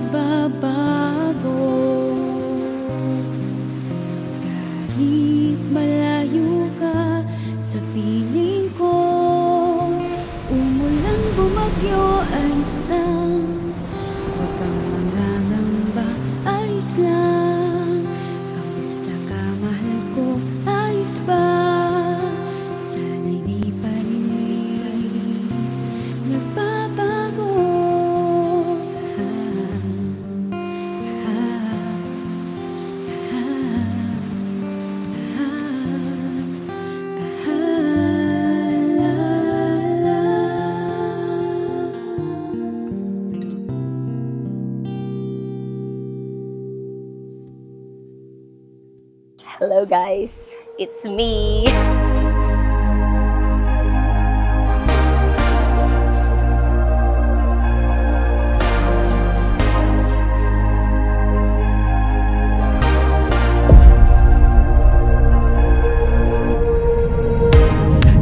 nagbabago. Kahit malayo ka sa piling ko, umulan bumagyo, ayos lang. Huwag kang mangangamba, ayos lang. Kamusta ka, mahal ko, ayos ba? Sana'y di pa rin nagbabago. Hello guys, it's me.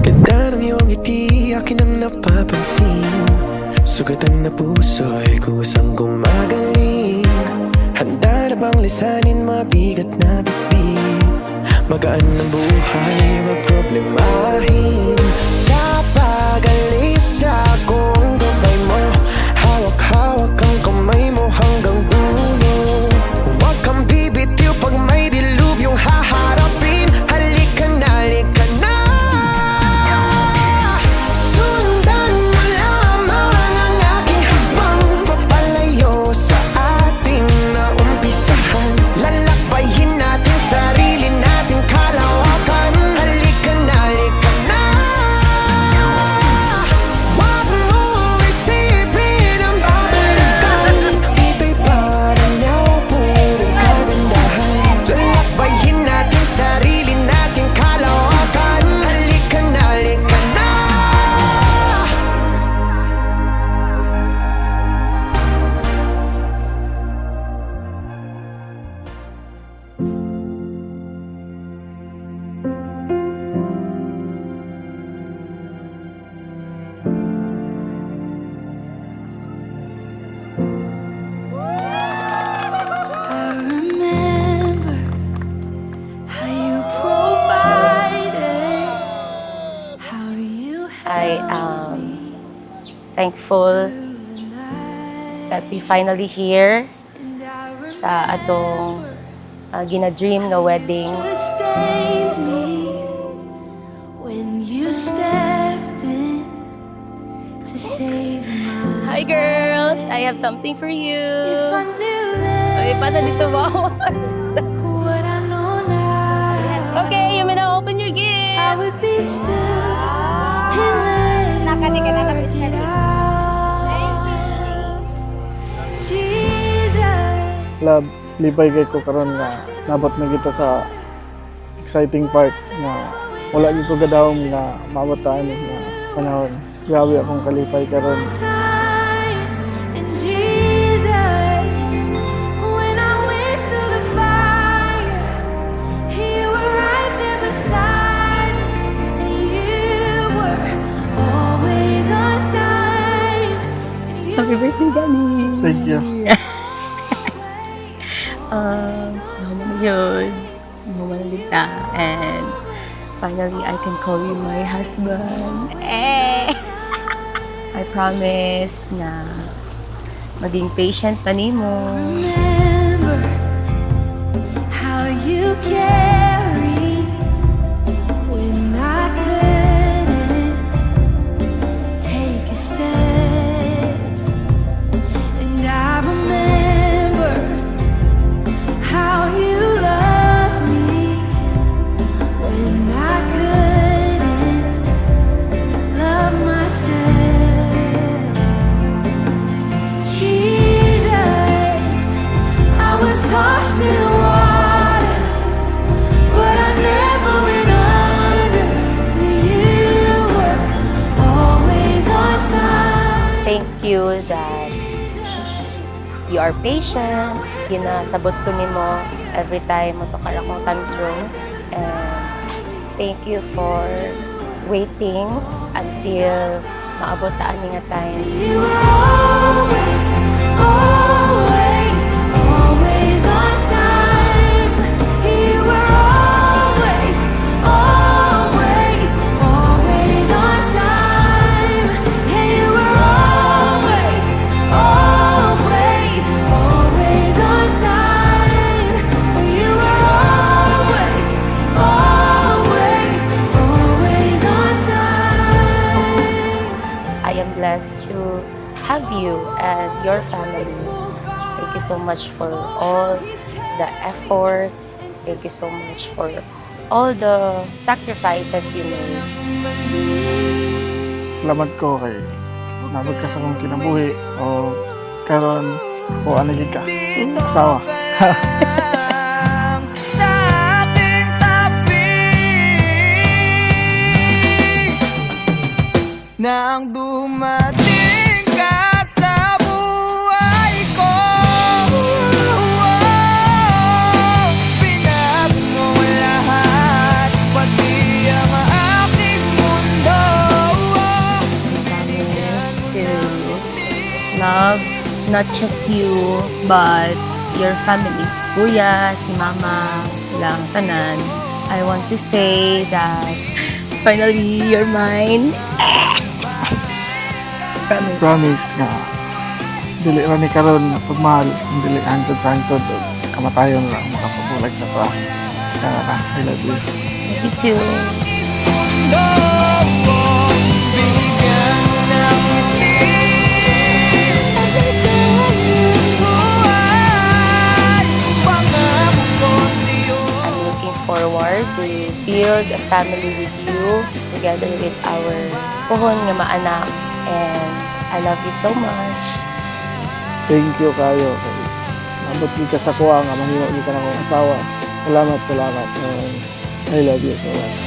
Ganda ng iyong ngiti, akin ang napapansin. Sugatan na puso'y kusang gumagaling. Handa na bang lisanin mabigat na bibig? Magaan ng buhay, wag problemahin. Sa pag-alis akong gabay mo, hawak-hawak ang kamay mo hanggang dulo. Huwag kang bibitiw pag may dilubyong haharapin. Halika na, halika na. Sundan mo lamang ang aking habang papalayo sa ating naumpisahan. Lalakbayin natin sarili nating kalawakan. Halika na, halika na. Huwag mo isipin ang babalikan. Ito'y parang naupuring kagandahan. Lalakbayin natin sarili nating kalawakan. Halika na, halika na. I remember how you provided, how you I am thankful that we finally here sa atong gina-dream na wedding. sustained me when you stepped in to save my Hi girls! I have something for you! If I knew Ay, then paano dito bawas? what I know now, Okay, you may now open your I gift! would be still and let you work it out. Jesus. Love, lipay kay ko karon nga nabot na kita sa exciting part na wala gyud ko gadawom nga maabot ta ani nga panahon. Grabe akong kalipay karon. Time and Jesus, when I went through the fire, you were right there beside me, and you were always on time. Happy birthday, Gani! Thank you. Naman yun. Naman kita. And finally, I can call you my husband. Eh! I promise na maging patient pa nimo. Remember how you carried when I couldn't take a step, and I remember how you loved me when I couldn't love myself. Jesus, I was tossed in the water, but I never went under. You were always on time. Thank you that you are patient. Ginasabot ko nimo every time mo to akong tantrums. And thank you for waiting until maabot ta ani nga time. You were always, always have you and your family. Thank you so much for all the effort. Thank you so much for all the sacrifices you made. Salamat ko kay nabot ka sa akong kinabuhi o karon o anigi ka asawa. Sa aking tabi nang dumating ka sa buhay ko, pinag mo lahat, pati ang aking mundo. Promise to love not just you, but your family. Si Kuya, si Mama, silang tanan. I want to say that finally you're mine. Promise. Promise nga dili ra ni karon na pagmahal kung dili hangtod sa hangtod o kamatayon lang makapabulag sa to. Kaya I love you. You too. Mundo ko, bigyan ng ngiti. Buhay, pangako ko sa'yo. I'm looking forward to build a family with you together with our puhon nga maanak. And I love you so much. Thank you kayo kay nabot gyud ka sa kuha nga mahimo gyud ka na akong asawa. Salamat and I love you so much.